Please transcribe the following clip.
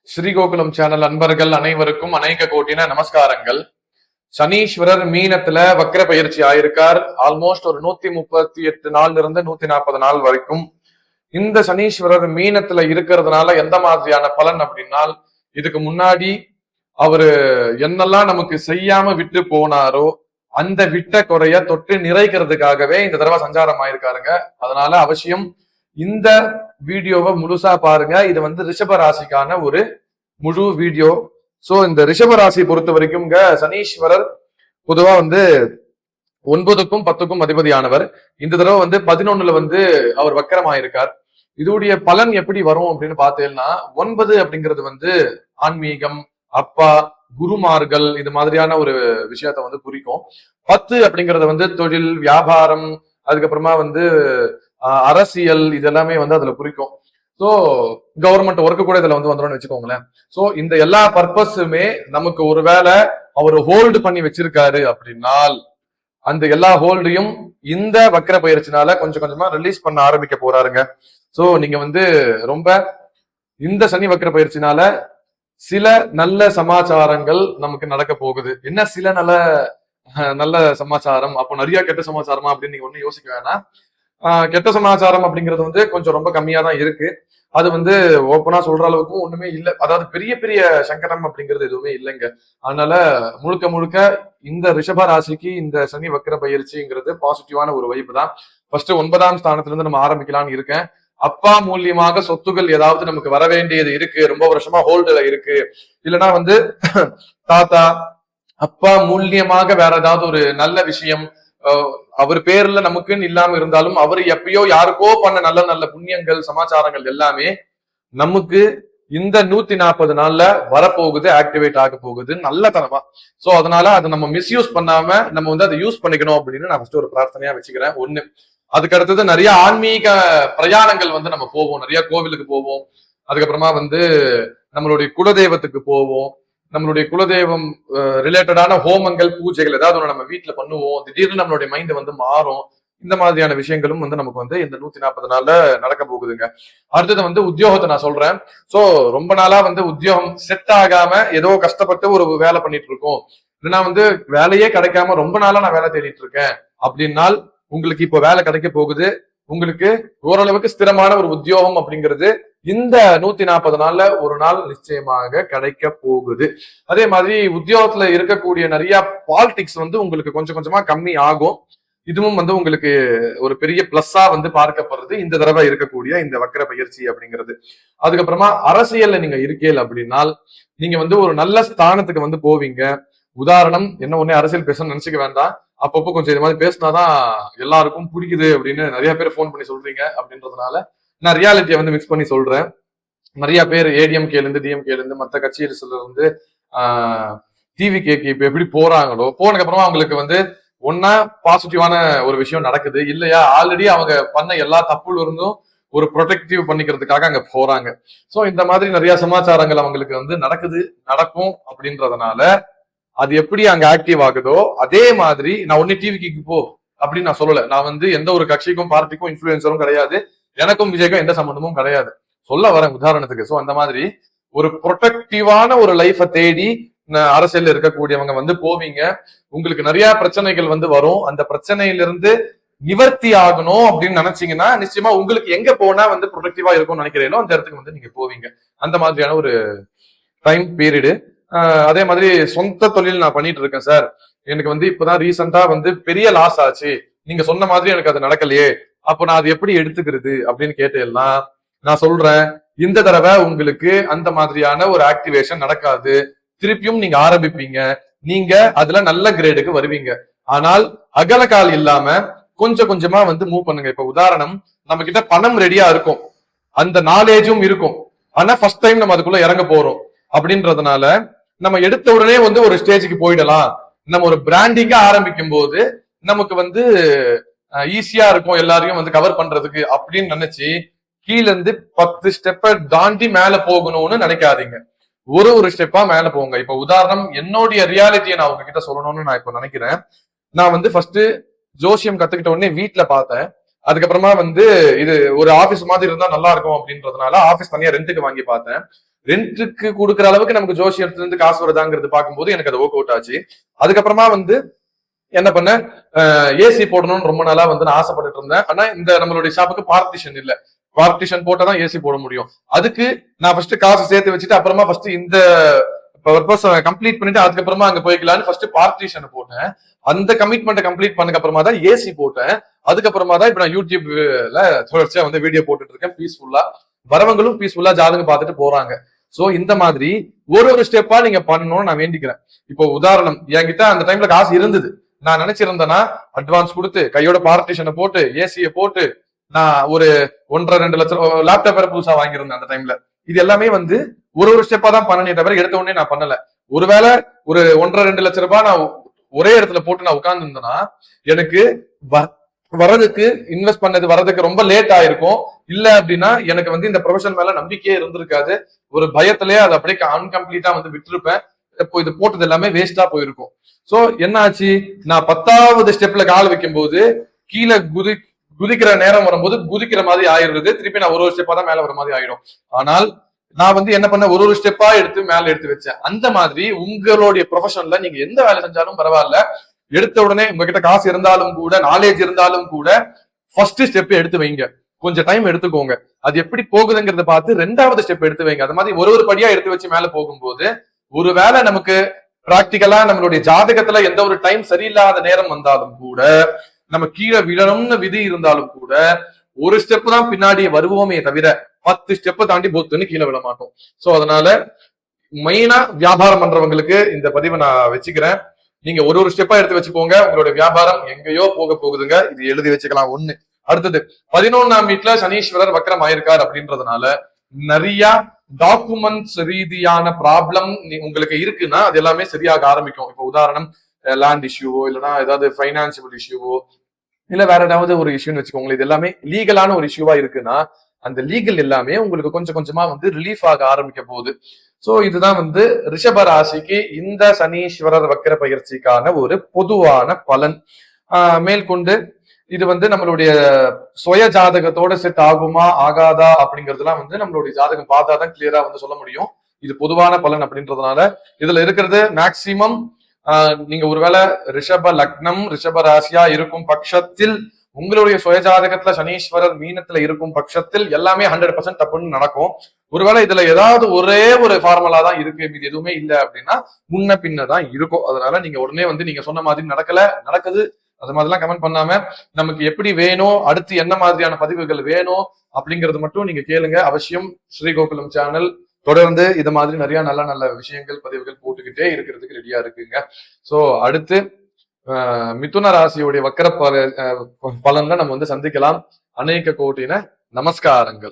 Sree Gokulam channel அன்பர்கள் அனைவருக்கும் அநேக கோட்டின நமஸ்காரங்கள். சனீஸ்வரர் மீனத்துல வக்ர பயிற்சி ஆயிருக்கார். ஆல்மோஸ்ட் ஒரு 138 நாள்ல இருந்து 140 நாள் வரைக்கும் இந்த சனீஸ்வரர் மீனத்துல இருக்கிறதுனால எந்த மாதிரியான பலன் அப்படின்னா, இதுக்கு முன்னாடி அவரு என்னெல்லாம் நமக்கு செய்யாம விட்டு போனாரோ அந்த விட்ட குறைய தொட்டு நிறைக்கிறதுக்காகவே இந்த தடவை சஞ்சாரம் ஆயிருக்காருங்க. அதனால அவசியம் இந்த வீடியோவை முழுசா பாருங்க. இது ரிஷப ராசிக்கான ஒரு முழு வீடியோ. சோ இந்த ரிஷப ராசி பொறுத்த வரைக்கும் சனீஸ்வரர் பொதுவா 9க்கும் 10க்கும் அதிபதியானவர். இந்த தடவை 11ல அவர் வக்கரமாயிருக்கார். இதோடைய பலன் எப்படி வரும் அப்படின்னு பார்த்தேன்னா, 9 அப்படிங்கிறது ஆன்மீகம், அப்பா, குருமார்கள், இது மாதிரியான ஒரு விஷயத்த குறிக்கும். 10 அப்படிங்கறது தொழில், வியாபாரம், அதுக்கப்புறமா அரசியல், இது எல்லாமே அதுல குறிக்கும். சோ கவர்மெண்ட் ஒர்க்கு கூட இதுல வந்துடும் வச்சுக்கோங்களேன். சோ இந்த எல்லா பர்பஸுமே நமக்கு ஒருவேளை அவர் ஹோல்டு பண்ணி வச்சிருக்காரு அப்படின்னால் அந்த எல்லா ஹோல்டையும் இந்த வக்ர பயிற்சினால கொஞ்சம் கொஞ்சமா ரிலீஸ் பண்ண ஆரம்பிக்க போறாருங்க. சோ நீங்க ரொம்ப இந்த சனி வக்ர பயிற்சினால சில நல்ல சமாச்சாரங்கள் நமக்கு நடக்க போகுது. என்ன சில நல்ல சமாச்சாரம், அப்போ நிறைய கெட்ட சமாச்சாரமா அப்படின்னு நீங்க ஒன்னும் யோசிக்க வேணாம். கெட்ட சமாச்சாரம் அப்படிங்கிறது கொஞ்சம் ரொம்ப கம்மியா தான் இருக்கு. அது ஓப்பனா சொல்ற அளவுக்கும் ஒண்ணுமே இல்லை. அதாவது பெரிய பெரிய சங்கடம் அப்படிங்கிறது எதுவுமே இல்லைங்க. அதனால முழுக்க முழுக்க இந்த ரிஷப ராசிக்கு இந்த சனி வக்ர பயிற்சிங்கிறது பாசிட்டிவான ஒரு வைப்பு தான். ஃபர்ஸ்ட் 9ஆம் ஸ்தானத்துல இருந்து நம்ம ஆரம்பிக்கலாம்னு இருக்கேன். அப்பா மூலியமாக சொத்துகள் ஏதாவது நமக்கு வர வேண்டியது இருக்கு, ரொம்ப வருஷமா ஹோல்டுல இருக்கு, இல்லைன்னா தாத்தா அப்பா மூலியமாக வேற ஏதாவது ஒரு நல்ல விஷயம் அவர் பேர்ல நமக்குன்னு இல்லாம இருந்தாலும் அவர் எப்பயோ யாருக்கோ பண்ண நல்ல நல்ல புண்ணியங்கள், சமாச்சாரங்கள் எல்லாமே நமக்கு இந்த 140 நாள்ல வரப்போகுது, ஆக்டிவேட் ஆக போகுது நல்ல தரமா. சோ அதனால அதை நம்ம மிஸ்யூஸ் பண்ணாம நம்ம அதை யூஸ் பண்ணிக்கணும் அப்படின்னு நான் ஃபர்ஸ்ட் ஒரு பிரார்த்தனையா வச்சுக்கிறேன். ஒண்ணு. அதுக்கு அடுத்தது நிறைய ஆன்மீக பிரயாணங்கள் நம்ம போவோம், நிறைய கோவிலுக்கு போவோம். அதுக்கப்புறமா நம்மளுடைய குலதெய்வத்துக்கு போவோம். நம்மளுடைய குலதெய்வம் ரிலேட்டடான ஹோமங்கள், பூஜைகள் ஏதாவது ஒன்று நம்ம வீட்டுல பண்ணுவோம். திடீர்னு நம்மளுடைய மைண்ட் மாறும். இந்த மாதிரியான விஷயங்களும் நமக்கு இந்த 140 நாள்ல நடக்க போகுதுங்க. அடுத்தது உத்தியோகத்தை நான் சொல்றேன். சோ ரொம்ப நாளா உத்தியோகம் செட் ஆகாம ஏதோ கஷ்டப்பட்டு ஒரு வேலை பண்ணிட்டு இருக்கோம், இல்லைன்னா வேலையே கிடைக்காம ரொம்ப நாளா நான் வேலை தேடிட்டு இருக்கேன் அப்படின்னால் உங்களுக்கு இப்போ வேலை கிடைக்க போகுது. உங்களுக்கு ஓரளவுக்கு ஸ்திரமான ஒரு உத்தியோகம் அப்படிங்கிறது இந்த 140 நாள்ல ஒரு நாள் நிச்சயமாக கிடைக்க போகுது. அதே மாதிரி உத்தியோகத்துல இருக்கக்கூடிய நிறைய பாலிடிக்ஸ் உங்களுக்கு கொஞ்சம் கொஞ்சமா கம்மி ஆகும். இதுவும் உங்களுக்கு ஒரு பெரிய பிளஸ்ஸா பார்க்கப்படுறது இந்த தடவை இருக்கக்கூடிய இந்த வக்ர பயிற்சி அப்படிங்கிறது. அதுக்கப்புறமா அரசியல்ல நீங்க இருக்கீங்க அப்படின்னால் நீங்க ஒரு நல்ல ஸ்தானத்துக்கு போவீங்க. உதாரணம், என்ன ஒண்ணே அரசியல் பேசணும்னு நினைச்சுக்க வேண்டாம். அப்பப்போ கொஞ்சம் இது மாதிரி பேசினாதான் எல்லாருக்கும் பிடிக்குது அப்படின்னு நிறைய பேர் போன் பண்ணி சொல்றீங்க. அப்படின்றதுனால நான் ரியாலிட்டியை மிக்ஸ் பண்ணி சொல்றேன். நிறைய பேர் ஏடிஎம்கேல இருந்து, டிஎம்கேல இருந்து, மற்ற கட்சியில இருந்து டிவிகேக்கு இப்ப எப்படி போறாங்களோ, போனதுக்கு அப்புறமா அவங்களுக்கு ஒன்னா பாசிட்டிவான ஒரு விஷயம் நடக்குது, இல்லையா ஆல்ரெடி அவங்க பண்ண எல்லா தப்புல இருந்தும் ஒரு ப்ரொடெக்டிவ் பண்ணிக்கிறதுக்காக அங்க போறாங்க. சோ இந்த மாதிரி நிறைய சமாச்சாரங்கள் அவங்களுக்கு நடக்குது, நடக்கும். அப்படின்றதுனால அது எப்படி அங்க ஆக்டிவ் ஆகுதோ அதே மாதிரி நான் ஒண்ணு டிவிக்கு போ அப்படின்னு நான் சொல்லல. நான் எந்த ஒரு கட்சிக்கும் பார்ட்டிக்கும் இன்ஃபுளுசரும் கிடையாது, எனக்கும் விஜய்க்கும் எந்த சம்பந்தமும் கிடையாது, சொல்ல வரேன் உதாரணத்துக்கு. சோ அந்த மாதிரி ஒரு ப்ரொடெக்டிவான ஒரு லைஃபை தேடி அரசியல் இருக்கக்கூடியவங்க போவீங்க. உங்களுக்கு நிறைய பிரச்சனைகள் வரும். அந்த பிரச்சனையிலிருந்து நிவர்த்தி ஆகணும் அப்படின்னு நினைச்சீங்கன்னா நிச்சயமா உங்களுக்கு எங்க போனா ப்ரொடெக்டிவா இருக்கும்னு நினைக்கிறீங்களோ அந்த இடத்துக்கு நீங்க போவீங்க. அந்த மாதிரியான ஒரு டைம் பீரியடு. அதே மாதிரி சொந்த தொழில் நான் பண்ணிட்டு இருக்கேன் சார், எனக்கு இப்பதான் ரீசெண்டா பெரிய லாஸ் ஆச்சு, நீங்க சொன்ன மாதிரி எனக்கு அது நடக்கலையே, அப்ப நான் அது எப்படி எடுத்துக்கிறது அப்படின்னு கேட்டேல்லாம் நான் சொல்றேன், இந்த தடவை உங்களுக்கு அந்த மாதிரியான ஒரு ஆக்டிவேஷன் நடக்காது. திருப்பியும் நீங்க ஆரம்பிப்பீங்க, நீங்க அதுல நல்ல கிரேடுக்கு வருவீங்க. ஆனால் அகலகால் இல்லாம கொஞ்சம் கொஞ்சமா மூவ் பண்ணுங்க. இப்ப உதாரணம், நம்ம கிட்ட பணம் ரெடியா இருக்கும், அந்த நாலேஜும் இருக்கும், ஆனா ஃபர்ஸ்ட் டைம் நம்ம அதுக்குள்ள இறங்க போறோம். அப்படின்றதுனால நம்ம எடுத்த உடனே ஒரு ஸ்டேஜுக்கு போயிடலாம். நம்ம ஒரு பிராண்டிங்கா ஆரம்பிக்கும் போது நமக்கு ஈஸியா இருக்கும் எல்லாரையும் கவர் பண்றதுக்கு அப்படின்னு நினைச்சு கீழ இருந்து 10 ஸ்டெப்பை தாண்டி மேல போகணும்னு நினைக்காதீங்க. ஒரு ஸ்டெப்பா மேல போங்க. இப்ப உதாரணம், என்னுடைய ரியாலிட்டியை நான் உங்ககிட்ட சொல்லணும்னு நான் இப்ப நினைக்கிறேன். நான் ஃபர்ஸ்ட் ஜோசியம் கத்துக்கிட்ட உடனே வீட்டுல பார்த்தேன். அதுக்கப்புறமா வந்து இது ஒரு ஆபீஸ் மாதிரி இருந்தா நல்லா இருக்கும் அப்படின்றதுனால ஆபீஸ் தனியா ரெண்டுக்கு வாங்கி பார்த்தேன். ரெண்டுக்கு கொடுக்குற அளவுக்கு நமக்கு ஜோசியத்துல இருந்து காசு வருதாங்கிறது பார்க்கும்போது எனக்கு அது ஒர்க் அவுட் ஆச்சு. அதுக்கப்புறமா வந்து என்ன பண்ண, ஏசி போடணும்னு ரொம்ப நாளா வந்து நான் ஆசைப்பட்டுட்டு இருந்தேன். ஆனா இந்த நம்மளுடைய ஷாப்புக்கு பார்ட்டிஷன் இல்ல. பார்ட்டிஷன் போட்டாதான் ஏசி போட முடியும். அதுக்கு நான் ஃபர்ஸ்ட் காசு சேர்த்து வச்சுட்டு அப்புறமா ஃபர்ஸ்ட் இந்த பர்பஸ் கம்ப்ளீட் பண்ணிட்டு அதுக்கப்புறமா அங்க போய்க்கலான்னு ஃபர்ஸ்ட் பார்ட்டிஷன் போட்டேன். அந்த கமிட்மெண்ட் கம்ப்ளீட் பண்ணதுக்கு அப்புறமா தான் ஏசி போட்டேன். அதுக்கப்புறமா தான் இப்ப நான் யூடியூப்ல தொடர்ச்சியா வந்து வீடியோ போட்டுட்டு இருக்கேன் பீஸ்ஃபுல்லா. வரவங்களும் பீஸ்ஃபுல்லா ஜாதகம் பார்த்துட்டு போறாங்க. சோ இந்த மாதிரி ஒரு ஸ்டெப்பா நீங்க பண்ணணும்னு நான் வேண்டிக்கிறேன். இப்போ உதாரணம், என்கிட்ட அந்த டைம்ல காசு இருந்தது. நான் நினைச்சிருந்தேன்னா அட்வான்ஸ் கொடுத்து கையோட பார்ட்டிஷனை போட்டு ஏசியை போட்டு நான் ஒரு 1.5-2 லட்சம் லேப்டாப் வேற புதுசா வாங்கியிருந்தேன் அந்த டைம்ல. இது எல்லாமே வந்து ஒரு ஸ்டெப்பா தான் பண்ணனே தவிர எடுத்த உடனே நான் பண்ணல. ஒருவேளை ஒரு 1.5-2 லட்சம் ரூபாய் நான் ஒரே இடத்துல போட்டு நான் உட்கார்ந்து இருந்தேன்னா எனக்கு வரதுக்கு இன்வெஸ்ட் பண்ணது வரதுக்கு ரொம்ப லேட் ஆயிருக்கும். இல்ல அப்படின்னா எனக்கு வந்து இந்த ப்ரொஃபஷன் மேல நம்பிக்கையே இருந்திருக்காது. ஒரு பயத்திலேயே அதை அப்படியே அன்கம்ப்ளீட்டா வந்து விட்டுருப்பேன். இப்போ இது போட்டது எல்லாமே வேஸ்டா போயிருக்கும். சோ என்ன ஆச்சு, நான் 10வது ஸ்டெப்ல கால் வைக்கும் போது கீழே குதிக்கிற நேரம் வரும்போது குதிக்கிற மாதிரி ஆயிடுறது. திருப்பி நான் ஒரு ஸ்டெப்பா தான் மேல வர மாதிரி ஆயிடும். ஆனால் நான் வந்து என்ன பண்ண, ஒரு ஸ்டெப்பா எடுத்து மேல எடுத்து வச்சேன். அந்த மாதிரி உங்களுடைய ப்ரொஃபஷன்ல நீங்க எந்த வேலை செஞ்சாலும் பரவாயில்ல, எடுத்த உடனே உங்ககிட்ட காசு இருந்தாலும் கூட நாலேஜ் இருந்தாலும் கூட ஃபர்ஸ்ட் ஸ்டெப் எடுத்து வைங்க. கொஞ்சம் டைம் எடுத்துக்கோங்க. அது எப்படி போகுதுங்கிறத பார்த்து 2வது ஸ்டெப் எடுத்து வைங்க. அது மாதிரி ஒரு படியா எடுத்து வச்சு மேல போகும்போது ஒருவேளை நமக்கு பிராக்டிக்கலா நம்மளுடைய ஜாதகத்துல எந்த ஒரு டைம் சரியில்லாத நேரம் வந்தாலும் கூட, நம்ம கீழே விழணும்னு விதி இருந்தாலும் கூட ஒரு ஸ்டெப் தான் பின்னாடி வருவோமே தவிர 10 ஸ்டெப் தாண்டி போத்துன்னு கீழே விழ மாட்டோம். சோ அதனால மெயினா வியாபாரம் பண்றவங்களுக்கு இந்த பதிவை நான் வச்சுக்கிறேன். நீங்க ஒரு ஸ்டெப்பா எடுத்து வச்சுக்கோங்க. உங்களுடைய வியாபாரம் எங்கேயோ போக போகுதுங்க. இது எழுதி வச்சுக்கலாம். ஒண்ணு. அடுத்தது 11ஆம் வீட்டுல சனீஸ்வரர் வக்ரம் ஆயிருக்கார் அப்படின்றதுனால நிறைய டாக்குமெண்ட்ஸ் ரீதியான ப்ராப்ளம் உங்களுக்கு இருக்குன்னா அது எல்லாமே சரியாக ஆரம்பிக்கும். இப்ப உதாரணம் லேண்ட் இஷ்யூவோ இல்லைன்னா ஏதாவது பைனான்சியல் இஷ்யூவோ இல்ல வேற ஏதாவது ஒரு இஷ்யூன்னு வச்சுக்கோங்களேன். இது எல்லாமே லீகலான ஒரு இஷ்யூவா இருக்குன்னா அந்த லீகல் எல்லாமே உங்களுக்கு கொஞ்சம் கொஞ்சமா வந்து ரிலீஃப் ஆக ஆரம்பிக்க போகுது. சோ இதுதான் வந்து ரிஷப ராசிக்கு இந்த சனீஸ்வரர் வக்கர பயிற்சிக்கான ஒரு பொதுவான பலன். மேற்கொண்டு இது வந்து நம்மளுடைய சுய ஜாதகத்தோட செட் ஆகுமா ஆகாதா அப்படிங்கறதுலாம் வந்து நம்மளுடைய ஜாதகம் பார்த்தாதான் கிளியரா வந்து சொல்ல முடியும். இது பொதுவான பலன் அப்படின்றதுனால இதுல இருக்கிறது மேக்சிமம் நீங்க ஒருவேளை ரிஷப லக்னம் ரிஷப ராசியா இருக்கும் பட்சத்தில், உங்களுடைய சுய ஜாதகத்துல சனீஸ்வரர் மீனத்துல இருக்கும் பட்சத்தில் எல்லாமே 100% தப்புன்னு நடக்கும். ஒருவேளை இதுல ஏதாவது ஒரே ஒரு ஃபார்முலா தான் இருக்கு, இது எதுவுமே இல்லை அப்படின்னா முன்ன பின்னதான் இருக்கும். அதனால நீங்க உடனே வந்து நீங்க சொன்ன மாதிரி நடக்குது அது மாதிரிலாம் கமெண்ட் பண்ணாம நமக்கு எப்படி வேணும், அடுத்து என்ன மாதிரியான பதிவுகள் வேணும் அப்படிங்கறது மட்டும் நீங்க கேளுங்க. அவசியம் ஸ்ரீகோகுலம் சேனல் தொடர்ந்து இது மாதிரி நிறைய நல்ல நல்ல விஷயங்கள் பதிவுகள் போட்டுக்கிட்டே இருக்கிறதுக்கு ரெடியா இருக்குங்க. சோ அடுத்து மிதுன ராசியுடைய வக்கர பலன்ல நம்ம வந்து சந்திக்கலாம். அநேக கோட்டின நமஸ்காரங்கள்.